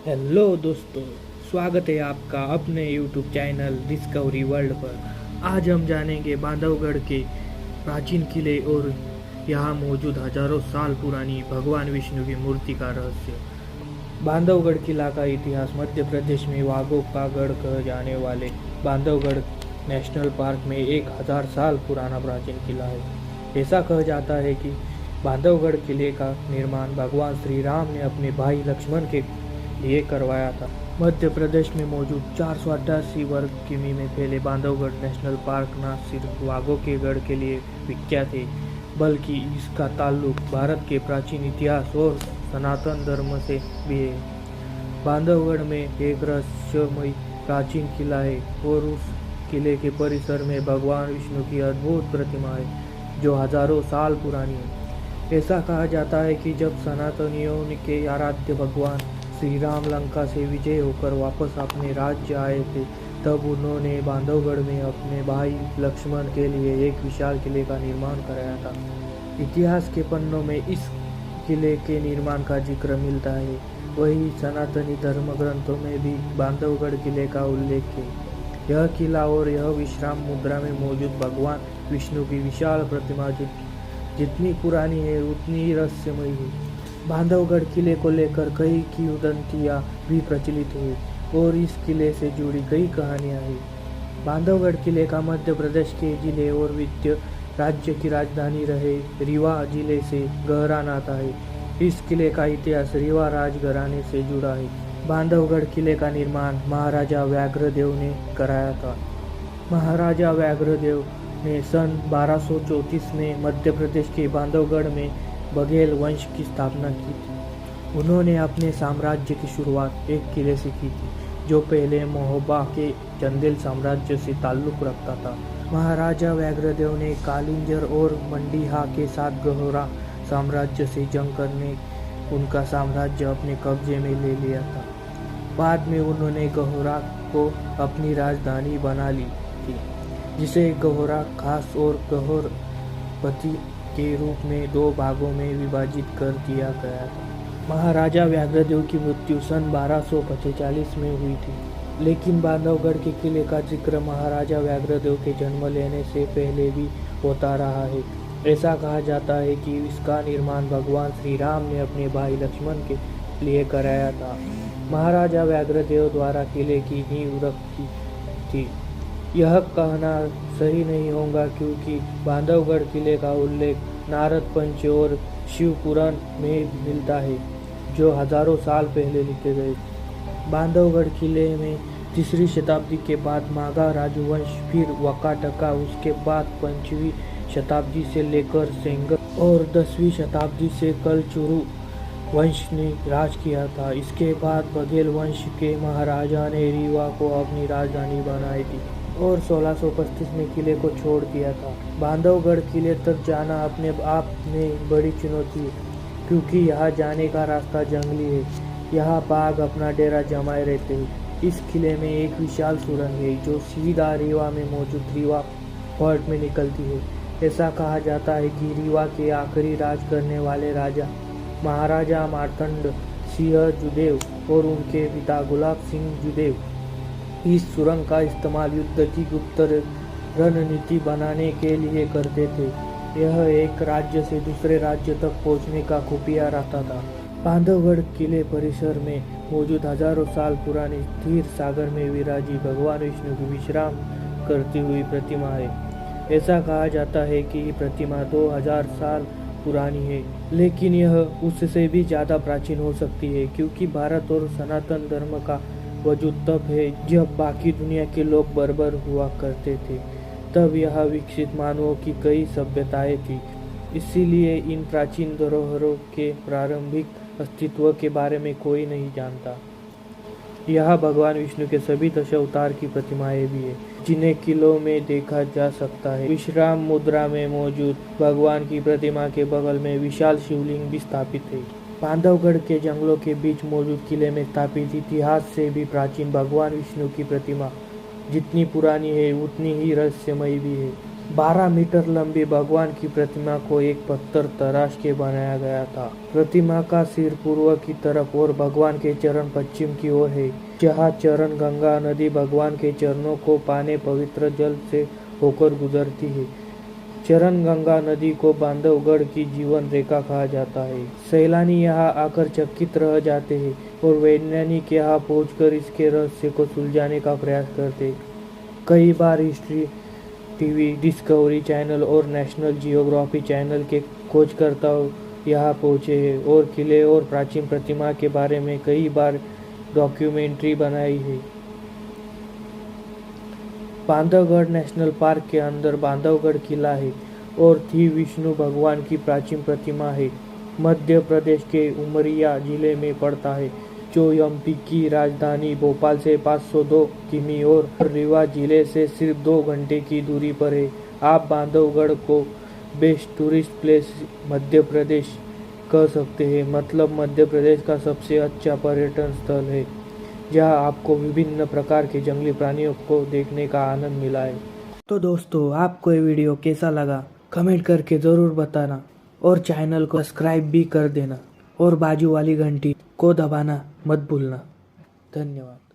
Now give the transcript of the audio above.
Hello दोस्तों, स्वागत है आपका अपने YouTube चैनल डिस्कवरी वर्ल्ड पर। आज हम जानेंगे बांधवगढ़ के प्राचीन किले और यहाँ मौजूद हजारों साल पुरानी भगवान विष्णु की मूर्ति का रहस्य। बांधवगढ़ किला का इतिहास मध्य प्रदेश में वाघों का गढ़ कहे जाने वाले बांधवगढ़ नेशनल पार्क में 1000 साल पुराना प्राचीन किला है। ऐसा कहा जाता है कि बांधवगढ़ किले का निर्माण भगवान श्री राम ने अपने भाई लक्ष्मण के लिए करवाया था। मध्य प्रदेश में मौजूद 488 वर्ग किमी में फैले बांधवगढ़ नेशनल पार्क न सिर्फ वाघों के गढ़ के लिए विख्यात है, बल्कि इसका ताल्लुक भारत के प्राचीन इतिहास और सनातन धर्म से भी है। बांधवगढ़ में एक रहस्यमय प्राचीन किला है और उस किले के परिसर में भगवान विष्णु की अद्भुत प्रतिमा है जो हजारों साल पुरानी है। ऐसा कहा जाता है कि जब सनातनियों के आराध्य भगवान श्री राम लंका से विजय होकर वापस अपने राज्य आए थे, तब उन्होंने बांधवगढ़ में अपने भाई लक्ष्मण के लिए एक विशाल किले का निर्माण कराया था। इतिहास के पन्नों में इस किले के निर्माण का जिक्र मिलता है, वही सनातनी धर्म ग्रंथों में भी बांधवगढ़ किले का उल्लेख है। यह किला और यह विश्राम मुद्रा में मौजूद भगवान विष्णु की विशाल प्रतिमा जितनी पुरानी है उतनी ही रहस्यमयी है। बांधवगढ़ किले को लेकर कई किंवदंतियां भी प्रचलित है और इस किले से जुड़ी कई कहानियां हैं। बांधवगढ़ किले का मध्य प्रदेश के जिले और विंध्य राज्य की राजधानी रहे रीवा जिले से गहरा नाता है। इस किले का इतिहास रीवा राजघराने से जुड़ा है। बांधवगढ़ किले का निर्माण महाराजा व्याघ्रदेव ने कराया था। महाराजा व्याघ्रदेव ने सन 1234 में मध्य प्रदेश के बांधवगढ़ में बघेल वंश की स्थापना की थी। उन्होंने अपने साम्राज्य की शुरुआत एक किले से की थी जो पहले महोबा के चंदेल साम्राज्य से ताल्लुक रखता था। महाराजा व्याघ्रदेव ने कालिंजर और मंडीहा के साथ गहरा साम्राज्य से जंग करने उनका साम्राज्य अपने कब्जे में ले लिया था। बाद में उन्होंने गहोरा को अपनी राजधानी बना ली थी, जिसे गहोरा खास और गहोरपति के रूप में दो भागों में विभाजित कर दिया गया था। महाराजा व्याघ्रदेव की मृत्यु सन 1245 में हुई थी, लेकिन बांधवगढ़ के किले का जिक्र महाराजा व्याघ्रदेव के जन्म लेने से पहले भी होता रहा है। ऐसा कहा जाता है कि इसका निर्माण भगवान श्री राम ने अपने भाई लक्ष्मण के लिए कराया था। महाराजा व्याघ्रदेव द्वारा किले की नींव रखी थी। यह कहना सही नहीं होगा क्योंकि बांधवगढ़ किले का उल्लेख नारद पंच और शिव पुराण में मिलता है जो हजारों साल पहले लिखे गए। बांधवगढ़ किले में 3री शताब्दी के बाद माघा राजवंश, फिर वाकाटका, उसके बाद 5वीं शताब्दी से लेकर सेंगर और 10वीं शताब्दी से कलचुरु वंश ने राज किया था। इसके बाद बघेल वंश के महाराजा ने रीवा को अपनी राजधानी बनाई थी और 1635 में किले को छोड़ दिया था। बांधवगढ़ किले तक जाना अपने आप में बड़ी चुनौती है क्योंकि यहाँ जाने का रास्ता जंगली है। यहाँ बाघ अपना डेरा जमाए रहते हैं। इस किले में एक विशाल सुरंग है जो सीधा रीवा में मौजूद रीवा फोर्ट में निकलती है। ऐसा कहा जाता है कि रीवा के आखिरी राज करने वाले राजा महाराजा मार्तंड सिंह जुदेव और उनके पिता गुलाब सिंह जुदेव इस सुरंग का इस्तेमाल युद्ध की गुप्त रणनीति बनाने के लिए करते थे। यह एक राज्य से दूसरे राज्य तक पहुंचने का खुफिया रास्ता था। बांधवगढ़ किले परिसर में मौजूद हजारों साल पुरानी क्षीर सागर में विराजी भगवान विष्णु की विश्राम करती हुई प्रतिमा है। ऐसा कहा जाता है कि ये प्रतिमा 2000 साल पुरानी है, लेकिन यह उससे भी ज़्यादा प्राचीन हो सकती है क्योंकि भारत और सनातन धर्म का वजूद तब है जब बाकी दुनिया के लोग बर्बर हुआ करते थे। तब यहाँ विकसित मानवों की कई सभ्यताएं थी, इसीलिए इन प्राचीन धरोहरों के प्रारंभिक अस्तित्व के बारे में कोई नहीं जानता। यहाँ भगवान विष्णु के सभी दशावतार की प्रतिमाएं भी है जिन्हें किलों में देखा जा सकता है। विश्राम मुद्रा में मौजूद भगवान की प्रतिमा के बगल में विशाल शिवलिंग भी स्थापित है। बांधवगढ़ के जंगलों के बीच मौजूद किले में स्थापित इतिहास से भी प्राचीन भगवान विष्णु की प्रतिमा जितनी पुरानी है उतनी ही रहस्यमयी भी है। 12 मीटर लंबी भगवान की प्रतिमा को एक पत्थर तराश के बनाया गया था। प्रतिमा का सिर पूर्व की तरफ और भगवान के चरण पश्चिम की ओर है, जहाँ चरण गंगा नदी भगवान के चरणों को पाने पवित्र जल से होकर गुजरती है। चरण गंगा नदी को बांधवगढ़ की जीवन रेखा कहा जाता है। सैलानी यहाँ आकर चकित रह जाते हैं और वैज्ञानिक यहाँ पहुंचकर इसके रहस्य को सुलझाने का प्रयास करते हैं। कई बार हिस्ट्री टीवी, डिस्कवरी चैनल और नेशनल जियोग्राफी चैनल के खोजकर्ता यहाँ पहुँचे हैं और किले और प्राचीन प्रतिमा के बारे में कई बार डॉक्यूमेंट्री बनाई है। बांधवगढ़ नेशनल पार्क के अंदर बांधवगढ़ किला है और थी विष्णु भगवान की प्राचीन प्रतिमा है। मध्य प्रदेश के उमरिया जिले में पड़ता है, जो एमपी की राजधानी भोपाल से 502 किमी और रीवा जिले से सिर्फ 2 घंटे की दूरी पर है। आप बांधवगढ़ को best tourist place Madhya Pradesh कह सकते हैं, मतलब मध्य प्रदेश का सबसे अच्छा पर्यटन स्थल है, जहां आपको विभिन्न प्रकार के जंगली प्राणियों को देखने का आनंद मिला है। तो दोस्तों, आपको ये वीडियो कैसा लगा कमेंट करके ज़रूर बताना और चैनल को सब्सक्राइब भी कर देना और बाजू वाली घंटी को दबाना मत भूलना। धन्यवाद।